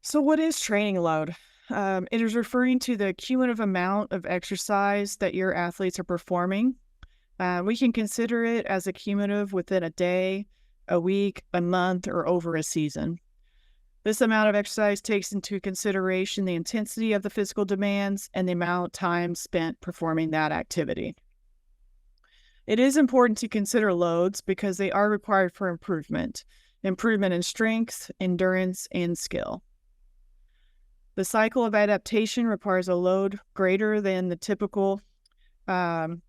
So, what is training load? It is referring to the cumulative amount of exercise that your athletes are performing. We can consider it as a cumulative within a day, a week, a month, or over a season. This amount of exercise takes into consideration the intensity of the physical demands and the amount of time spent performing that activity. It is important to consider loads because they are required for improvement in strength, endurance, and skill. The cycle of adaptation requires a load greater than the typical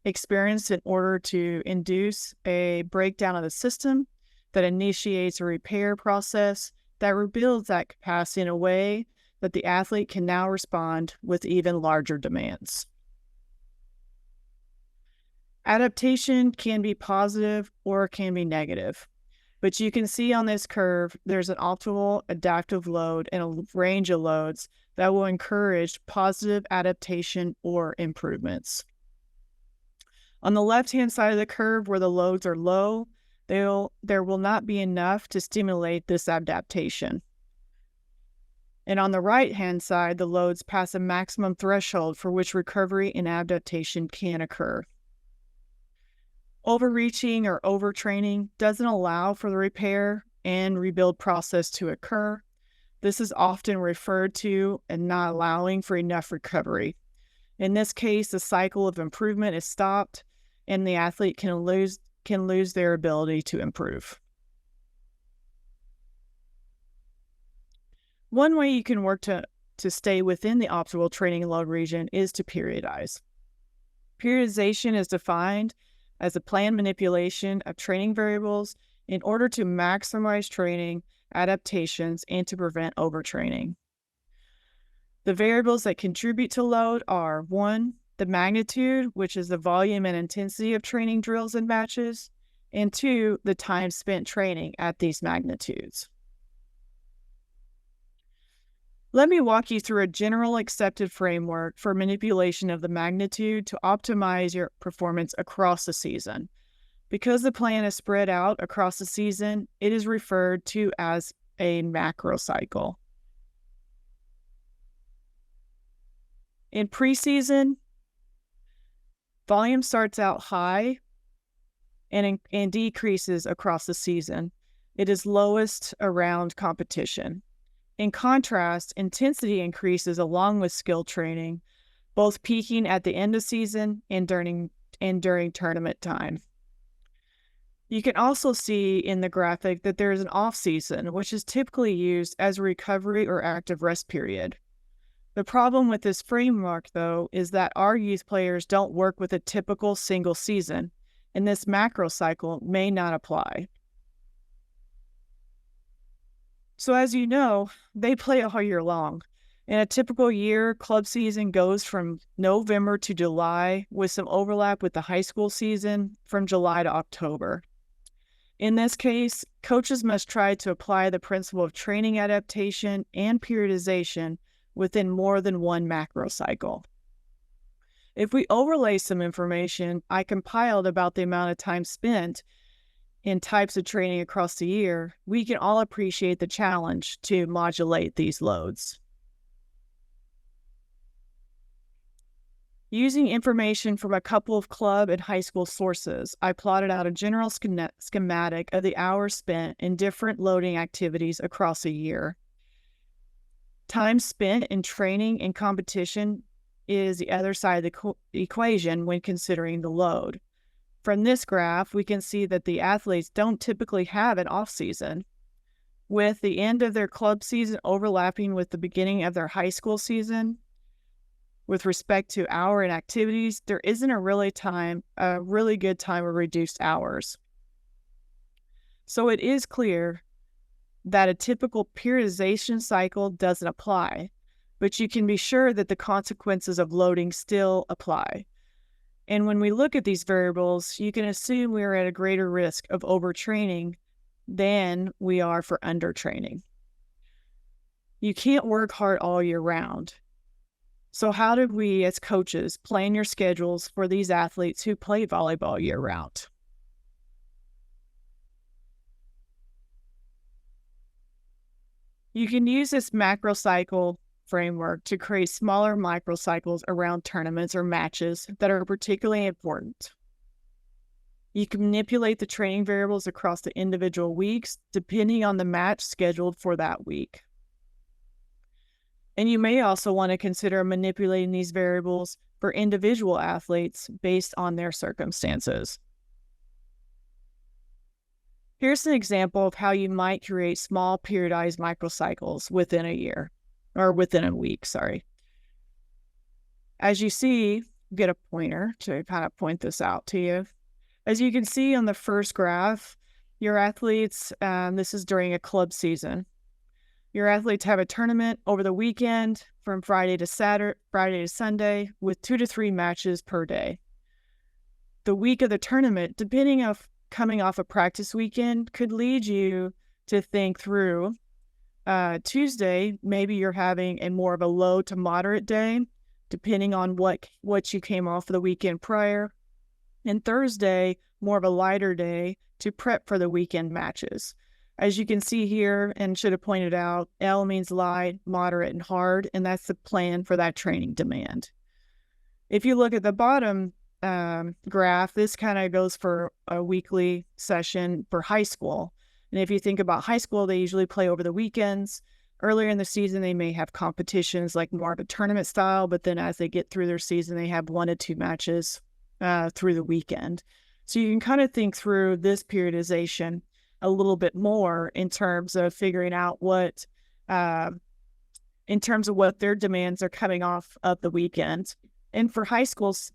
experience in order to induce a breakdown of the system that initiates a repair process that rebuilds that capacity in a way that the athlete can now respond with even larger demands. Adaptation can be positive or can be negative. But you can see on this curve, there's an optimal adaptive load and a range of loads that will encourage positive adaptation or improvements. On the left-hand side of the curve where the loads are low, there will not be enough to stimulate this adaptation. And on the right-hand side, the loads pass a maximum threshold for which recovery and adaptation can occur. Overreaching or overtraining doesn't allow for the repair and rebuild process to occur. This is often referred to as not allowing for enough recovery. In this case, the cycle of improvement is stopped and the athlete can lose their ability to improve. One way you can work to stay within the optimal training load region is to periodize. Periodization is defined as a planned manipulation of training variables in order to maximize training adaptations and to prevent overtraining. The variables that contribute to load are 1, the magnitude, which is the volume and intensity of training drills and matches, and 2, the time spent training at these magnitudes. Let me walk you through a general accepted framework for manipulation of the magnitude to optimize your performance across the season. Because the plan is spread out across the season, it is referred to as a macrocycle. In preseason, volume starts out high and decreases across the season. It is lowest around competition. In contrast, intensity increases along with skill training, both peaking at the end of season and during tournament time. You can also see in the graphic that there is an off-season, which is typically used as a recovery or active rest period. The problem with this framework, though, is that our youth players don't work with a typical single season, and this macro cycle may not apply. So as you know, they play all year long. In a typical year, club season goes from November to July with some overlap with the high school season from July to October. In this case, coaches must try to apply the principle of training adaptation and periodization within more than one macro cycle. If we overlay some information I compiled about the amount of time spent in types of training across the year, we can all appreciate the challenge to modulate these loads. Using information from a couple of club and high school sources, I plotted out a general schematic of the hours spent in different loading activities across a year. Time spent in training and competition is the other side of the equation when considering the load. From this graph, we can see that the athletes don't typically have an off-season, with the end of their club season overlapping with the beginning of their high school season. With respect to hour and activities, there isn't a really good time of reduced hours. So it is clear that a typical periodization cycle doesn't apply, but you can be sure that the consequences of loading still apply. And when we look at these variables, you can assume we are at a greater risk of overtraining than we are for undertraining. You can't work hard all year round. So how did we as coaches plan your schedules for these athletes who play volleyball year round? You can use this macrocycle framework to create smaller microcycles around tournaments or matches that are particularly important. You can manipulate the training variables across the individual weeks depending on the match scheduled for that week. And you may also want to consider manipulating these variables for individual athletes based on their circumstances. Here's an example of how you might create small periodized microcycles within a year, or within a week, sorry. As you see, get a pointer to kind of point this out to you. As you can see on the first graph, your athletes, this is during a club season. Your athletes have a tournament over the weekend from Friday to Sunday with 2 to 3 matches per day. The week of the tournament, depending on coming off a practice weekend, could lead you to think through Tuesday, maybe you're having a more of a low to moderate day, depending on what you came off of the weekend prior. And Thursday, more of a lighter day to prep for the weekend matches. As you can see here, and should have pointed out, L means light, moderate, and hard, and that's the plan for that training demand. If you look at the bottom graph, this kind of goes for a weekly session for high school. And if you think about high school, they usually play over the weekends. Earlier in the season, they may have competitions like more of a tournament style, but then as they get through their season, they have 1 to 2 matches through the weekend. So you can kind of think through this periodization a little bit more in terms of figuring out in terms of what their demands are coming off of the weekend. And for high schools,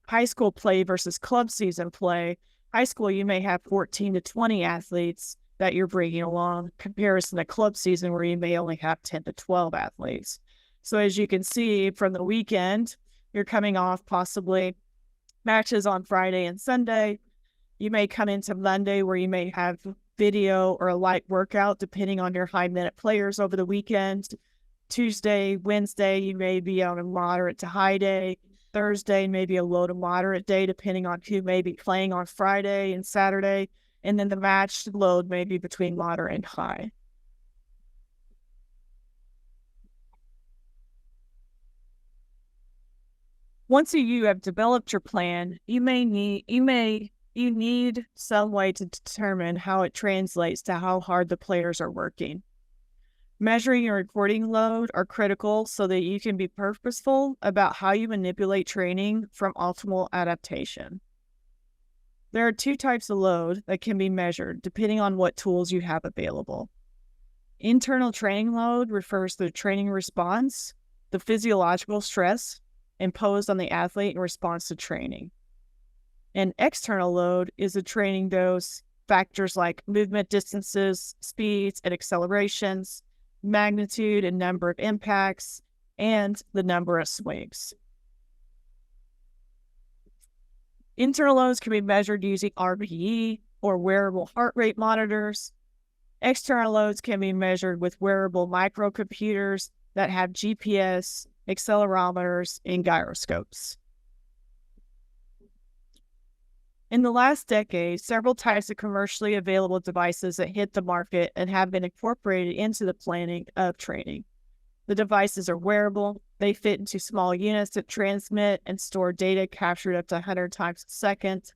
high school play versus club season play, high school, you may have 14 to 20 athletes that you're bringing along, comparison to club season where you may only have 10 to 12 athletes. So as you can see from the weekend, you're coming off possibly matches on Friday and Sunday. You may come into Monday where you may have video or a light workout depending on your high minute players over the weekend. Tuesday, Wednesday, you may be on a moderate to high day. Thursday, maybe a low to moderate day, depending on who may be playing on Friday and Saturday. And then the match load may be between moderate and high. Once you have developed your plan, you need some way to determine how it translates to how hard the players are working. Measuring and recording load are critical so that you can be purposeful about how you manipulate training from optimal adaptation. There are 2 types of load that can be measured depending on what tools you have available. Internal training load refers to the training response, the physiological stress imposed on the athlete in response to training. And external load is the training dose, factors like movement distances, speeds and accelerations, magnitude and number of impacts, and the number of swings. Internal loads can be measured using RPE or wearable heart rate monitors. External loads can be measured with wearable microcomputers that have GPS, accelerometers, and gyroscopes. In the last decade, several types of commercially available devices that hit the market and have been incorporated into the planning of training. The devices are wearable. They fit into small units that transmit and store data captured up to 100 times a second.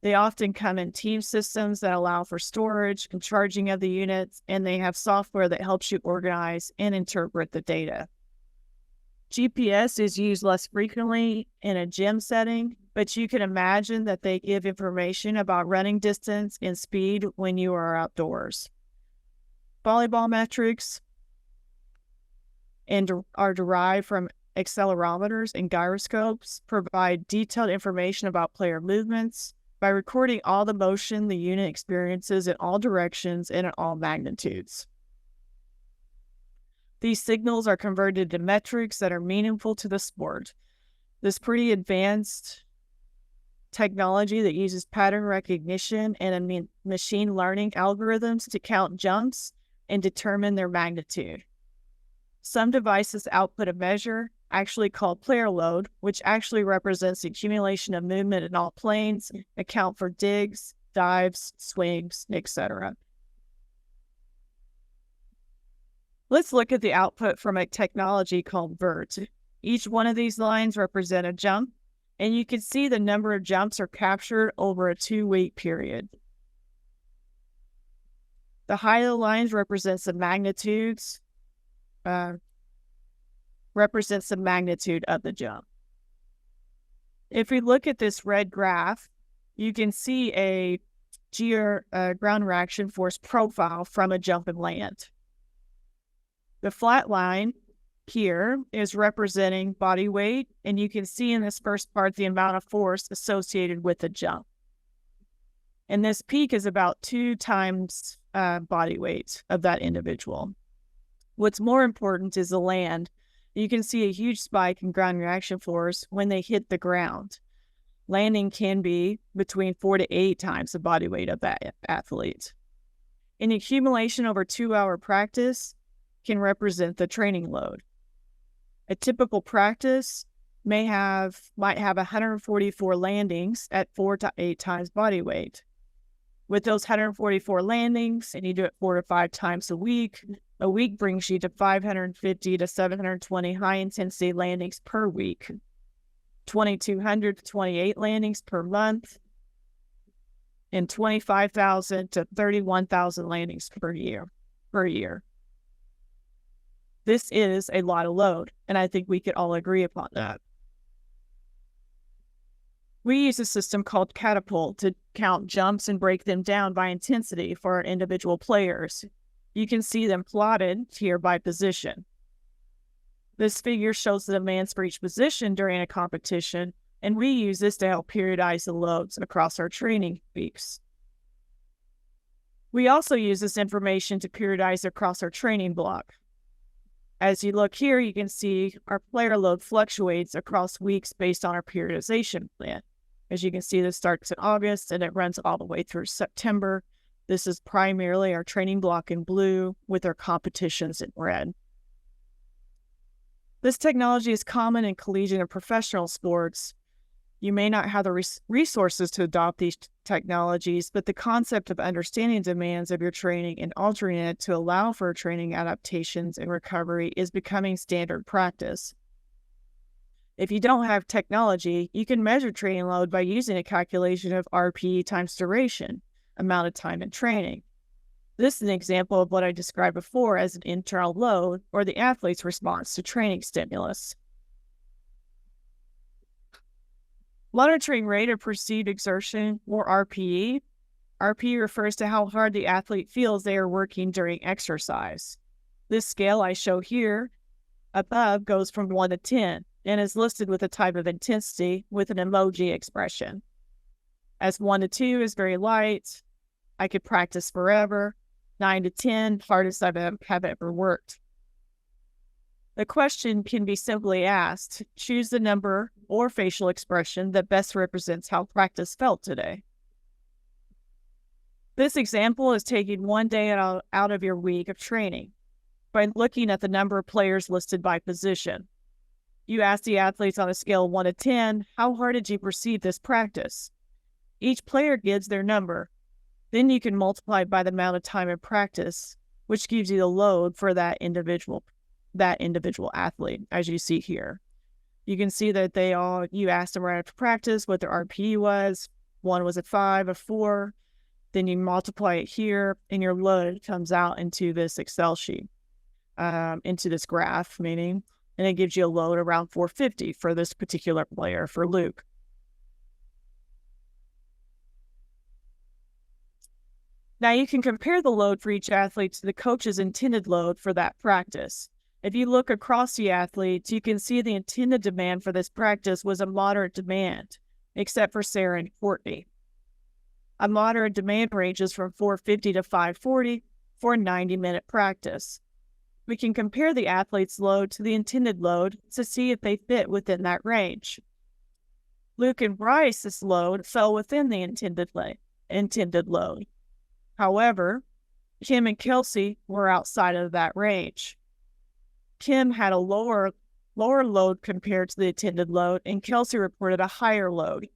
They often come in team systems that allow for storage and charging of the units, and they have software that helps you organize and interpret the data. GPS is used less frequently in a gym setting, but you can imagine that they give information about running distance and speed when you are outdoors. Volleyball metrics are derived from accelerometers and gyroscopes, provide detailed information about player movements by recording all the motion the unit experiences in all directions and at all magnitudes. These signals are converted to metrics that are meaningful to the sport. This pretty advanced technology that uses pattern recognition and machine learning algorithms to count jumps and determine their magnitude. Some devices output a measure, actually called player load, which actually represents the accumulation of movement in all planes, account for digs, dives, swings, etc. Let's look at the output from a technology called VERT. Each one of these lines represent a jump, and you can see the number of jumps are captured over a 2-week period. The highlight lines represents the magnitudes, represents the magnitude of the jump. If we look at this red graph, you can see a ground reaction force profile from a jump and land. The flat line here is representing body weight, and you can see in this first part the amount of force associated with the jump. And this peak is about 2 times body weight of that individual. What's more important is the land. You can see a huge spike in ground reaction force when they hit the ground. Landing can be between 4 to 8 times the body weight of that athlete. An accumulation over 2-hour practice can represent the training load. A typical practice might have 144 landings at 4 to 8 times body weight. With those 144 landings, and you do it 4 to 5 times a week brings you to 550 to 720 high-intensity landings per week, 2,200 to 28 landings per month, and 25,000 to 31,000 landings per year. This is a lot of load, and I think we could all agree upon that. We use a system called Catapult to count jumps and break them down by intensity for our individual players. You can see them plotted here by position. This figure shows the demands for each position during a competition, and we use this to help periodize the loads across our training weeks. We also use this information to periodize across our training block. As you look here, you can see our player load fluctuates across weeks based on our periodization plan. As you can see, this starts in August and it runs all the way through September. This is primarily our training block in blue with our competitions in red. This technology is common in collegiate and professional sports. You may not have the resources to adopt these technologies, but the concept of understanding demands of your training and altering it to allow for training adaptations and recovery is becoming standard practice. If you don't have technology, you can measure training load by using a calculation of RPE times duration, amount of time in training. This is an example of what I described before as an internal load, or the athlete's response to training stimulus. Monitoring rate of perceived exertion, or RPE. RPE refers to how hard the athlete feels they are working during exercise. This scale I show here above goes from 1 to 10 and is listed with a type of intensity with an emoji expression. As 1 to 2 is very light, I could practice forever. 9 to 10, hardest I have ever worked. The question can be simply asked, choose the number or facial expression that best represents how practice felt today. This example is taking one day out of your week of training by looking at the number of players listed by position. You ask the athletes on a scale of 1 to 10, how hard did you perceive this practice? Each player gives their number. Then you can multiply it by the amount of time in practice, which gives you the load for that individual athlete, as you see here. You can see that you asked them right after practice what their RPE was. One was a 5, a 4. Then you multiply it here, and your load comes out into this Excel sheet, into this graph, and it gives you a load around 450 for this particular player, for Luke. Now you can compare the load for each athlete to the coach's intended load for that practice. If you look across the athletes, you can see the intended demand for this practice was a moderate demand, except for Sarah and Courtney. A moderate demand ranges from 450 to 540 for a 90-minute practice. We can compare the athlete's load to the intended load to see if they fit within that range. Luke and Bryce's load fell within the intended load. However, Kim and Kelsey were outside of that range. Kim had a lower load compared to the intended load, and Kelsey reported a higher load.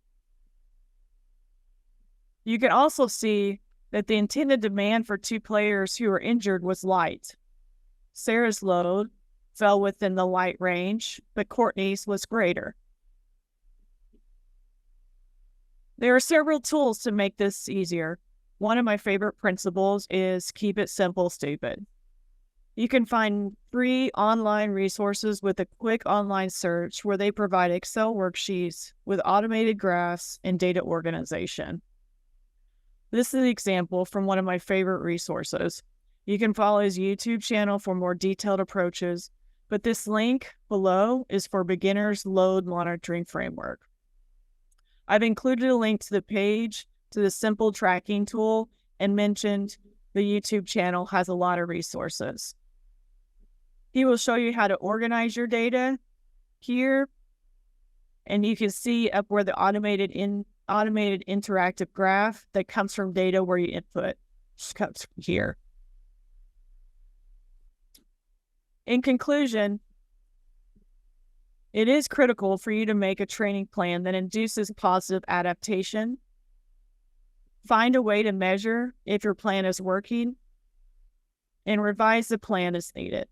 You can also see that the intended demand for 2 players who were injured was light. Sarah's load fell within the light range, but Courtney's was greater. There are several tools to make this easier. One of my favorite principles is keep it simple, stupid. You can find free online resources with a quick online search where they provide Excel worksheets with automated graphs and data organization. This is an example from one of my favorite resources. You can follow his YouTube channel for more detailed approaches, but this link below is for beginners' load monitoring framework. I've included a link to the page to the simple tracking tool and mentioned the YouTube channel has a lot of resources. He will show you how to organize your data here, and you can see up where the automated interactive graph that comes from data where you input just comes from here. In conclusion, it is critical for you to make a training plan that induces positive adaptation. Find a way to measure if your plan is working, and revise the plan as needed.